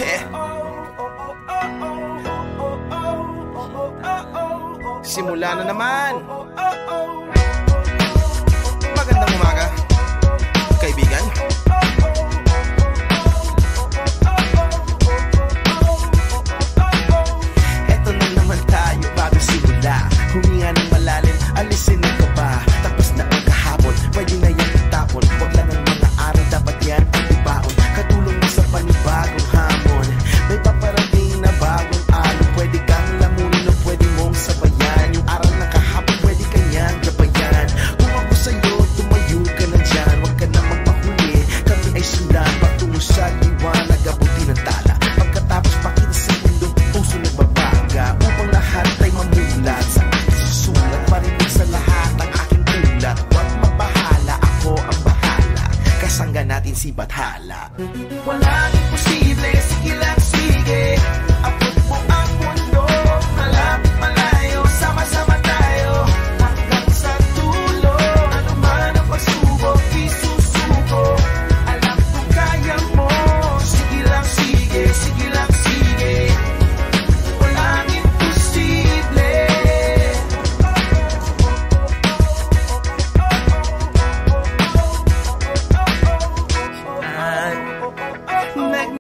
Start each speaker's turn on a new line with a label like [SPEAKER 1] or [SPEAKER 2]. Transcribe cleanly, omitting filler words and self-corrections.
[SPEAKER 1] Yeah. Simula na naman. Magandang umaga, kaibigan. Eto na naman tayo bago simula. Huminga ng malalim, alisin ang kaba. Tapos na ang kahapon, pwede na yan itapon. Huwag lang ang mga araw, dapat yan ang ibaon. Katulong mo sa panibagong hamon. May paparating na bagong alon. Pwede kang lamunin o pwede mong sabayan. Yung araw na kahapon, pwede kanyang gabayan. Kung ako sa'yo, tumayo ka na dyan. Huwag ka na magpahuli, kami ay sundan. Patungo sa liwanag, abuti ng tala. Pagkatapos pakita sa mundong puso nagbabaga. Upang lahat ay mamulat sa aking susulat. Marinig sa lahat ang aking ulat. Huwag mabahala, ako ang bahala. Kasangga natin si Bathala. Walang imposible, sige lang sige.